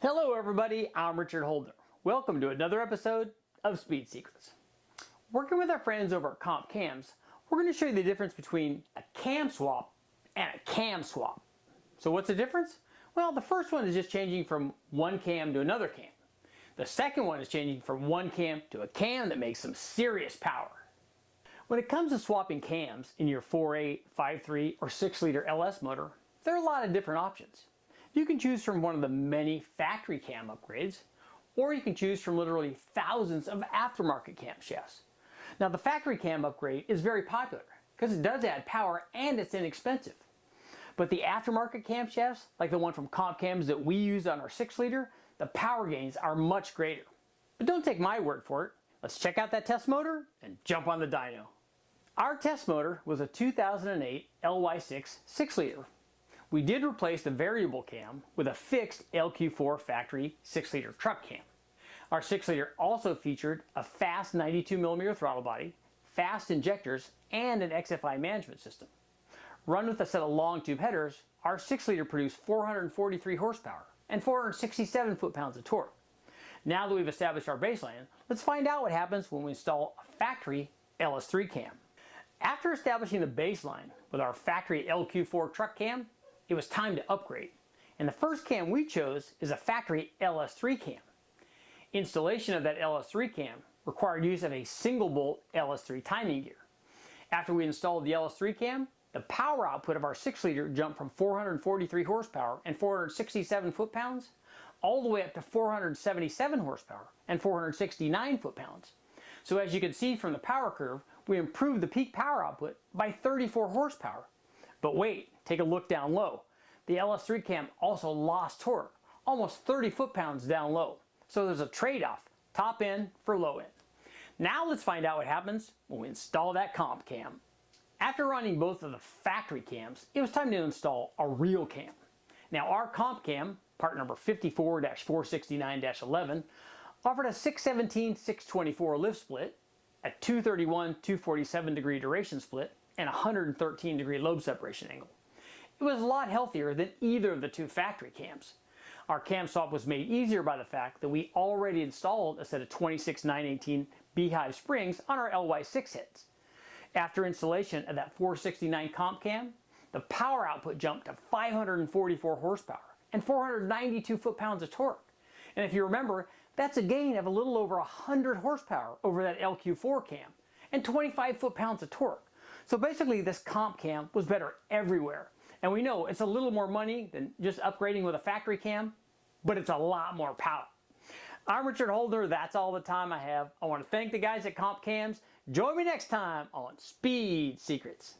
Hello everybody, I'm Richard Holdner. Welcome to another episode of Speed Secrets. Working with our friends over at Comp Cams, we're going to show you the difference between a cam swap and a cam swap. So what's the difference? Well, the first one is just changing from one cam to another cam. The second one is changing from one cam to a cam that makes some serious power. When it comes to swapping cams in your 4.8, 5.3, or 6-liter LS motor, there are a lot of different options. You can choose from one of the many factory cam upgrades, or you can choose from literally thousands of aftermarket camshafts. Now the factory cam upgrade is very popular because it does add power and it's inexpensive. But the aftermarket camshafts, like the one from Comp Cams that we use on our 6-liter, the power gains are much greater. But don't take my word for it. Let's check out that test motor and jump on the dyno. Our test motor was a 2008 LY6 6-liter. We did replace the variable cam with a fixed LQ4 factory 6-liter truck cam. Our 6-liter also featured a fast 92mm throttle body, fast injectors, and an XFI management system. Run with a set of long tube headers, our 6-liter produced 443 horsepower and 467 foot-pounds of torque. Now that we've established our baseline, let's find out what happens when we install a factory LS3 cam. After establishing the baseline with our factory LQ4 truck cam, it was time to upgrade, and the first cam we chose is a factory LS3 cam. Installation of that LS3 cam required use of a single bolt LS3 timing gear. After we installed the LS3 cam, the power output of our 6-liter jumped from 443 horsepower and 467 foot-pounds all the way up to 477 horsepower and 469 foot-pounds. So as you can see from the power curve, we improved the peak power output by 34 horsepower. But wait, take a look down low. The LS3 cam also lost torque, almost 30 foot-pounds down low. So there's a trade-off, top end for low end. Now let's find out what happens when we install that comp cam. After running both of the factory cams, it was time to install a real cam. Now our comp cam, part number 54-469-11, offered a 617-624 lift split, a 231-247 degree duration split, and 113 degree lobe separation angle. It was a lot healthier than either of the two factory cams. Our cam swap was made easier by the fact that we already installed a set of 26-918 beehive springs on our LY6 heads. After installation of that 469 comp cam, the power output jumped to 544 horsepower and 492 foot-pounds of torque. And if you remember, that's a gain of a little over 100 horsepower over that LQ4 cam and 25 foot-pounds of torque. So basically this comp cam was better everywhere. And we know it's a little more money than just upgrading with a factory cam, but it's a lot more power. I'm Richard Holdner, that's all the time I have. I want to thank the guys at Comp Cams. Join me next time on Speed Secrets.